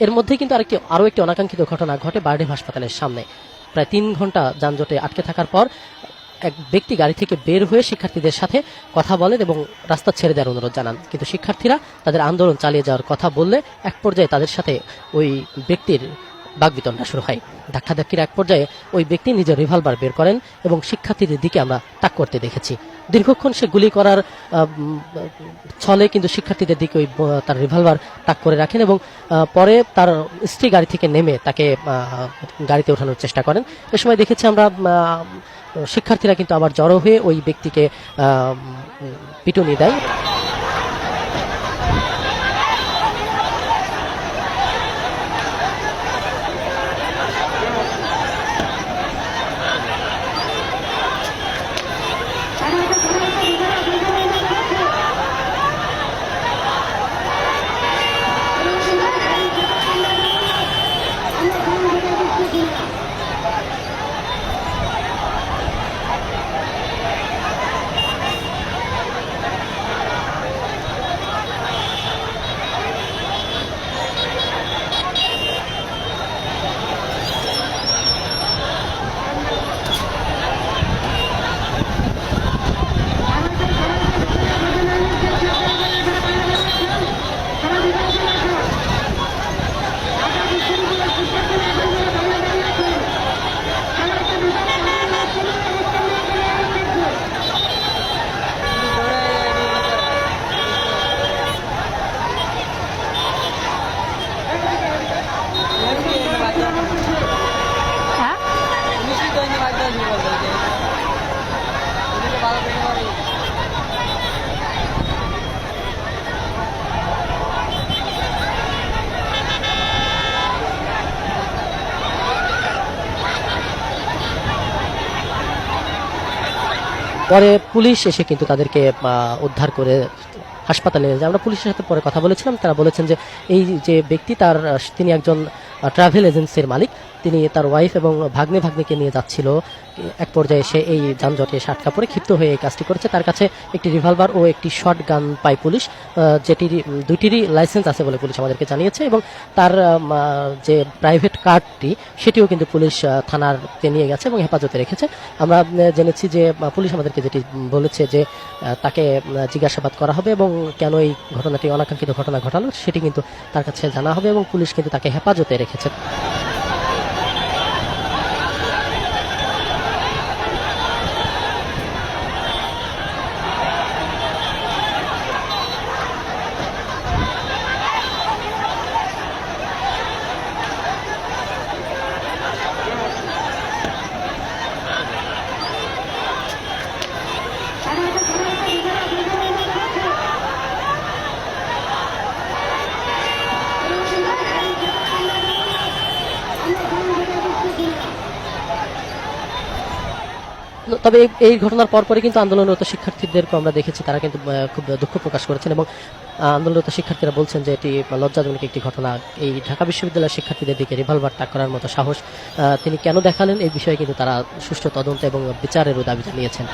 এর মধ্যে কিন্তু আরও একটি অনাকাঙ্ক্ষিত ঘটনা ঘটে বারডেম হাসপাতালের সামনে। প্রায় 3 ঘন্টা যানজটে আটকে থাকার পর এক ব্যক্তি গাড়ি থেকে বের হয়ে শিক্ষার্থীদের সাথে কথা বলেন এবং রাস্তা ছেড়ে দেওয়ার অনুরোধ জানান, কিন্তু শিক্ষার্থীরা তাদের আন্দোলন চালিয়ে যাওয়ার কথা বললে এক পর্যায়ে তাদের সাথে ওই ব্যক্তির বাকবিতণ্ডা শুরু হয়। ধাক্কাধাক্কির এক পর্যায়ে ওই ব্যক্তি নিজের রিভলভার বের করেন এবং শিক্ষার্থীদের দিকে আমরা তাক করতে দেখেছি। দীর্ঘক্ষণ সে গুলি করার ছলে কিন্তু শিক্ষার্থীদের দিকে ওই তার রিভলভার তাক করে রাখেন এবং পরে তার স্ত্রী গাড়ি থেকে নেমে তাকে গাড়িতে ওঠানোর চেষ্টা করেন। এ সময় দেখেছি আমরা শিক্ষার্থীরা কিন্তু আবার জড়ো হয়ে ওই ব্যক্তিকে পিটুনি দেয়। পরে পুলিশ এসে কিন্তু তাদেরকে উদ্ধার করে হাসপাতালে নিয়ে যায়। আমরা পুলিশের সাথে পরে কথা বলেছিলাম, তারা বলেছেন যে এই যে ব্যক্তি তিনি একজন ট্রাভেল এজেন্সির মালিক, তিনি তার ওয়াইফ এবং ভাগ্নেকে নিয়ে যাচ্ছিল। এক পর্যায়ে সে এই যানজটে আটকা পড়ে ক্ষিপ্ত হয়ে এই কাজটি করেছে। তার কাছে একটি রিভলভার ও একটি শর্ট গান পায় পুলিশ, যেটির দুইটিরই লাইসেন্স আছে বলে পুলিশ আমাদেরকে জানিয়েছে এবং তার যে প্রাইভেট কারটি সেটিও কিন্তু পুলিশ থানাতে নিয়ে গেছে এবং হেফাজতে রেখেছে। আমরা জেনেছি যে পুলিশ আমাদেরকে যেটি বলেছে যে তাকে জিজ্ঞাসাবাদ করা হবে এবং কেন এই ঘটনাটি অনাকাঙ্ক্ষিত ঘটনা ঘটালো সেটি কিন্তু তার কাছে জানা হবে এবং পুলিশ কিন্তু তাকে হেফাজতে রেখেছে। তবে এই ঘটনার পরপরই কিন্তু আন্দোলনরত শিক্ষার্থীদেরকে আমরা দেখেছি, তারা কিন্তু খুব দুঃখ প্রকাশ করেছেন এবং আন্দোলনরত শিক্ষার্থীরা বলছেন যে এটি লজ্জাজনক একটি ঘটনা। এই ঢাকা বিশ্ববিদ্যালয়ের শিক্ষার্থীদের দিকে রিভলভার তাক করার মতো সাহস তিনি কেন দেখালেন, এই বিষয়ে কিন্তু তারা সুষ্ঠু তদন্ত এবং বিচারেরও দাবি জানিয়েছেন।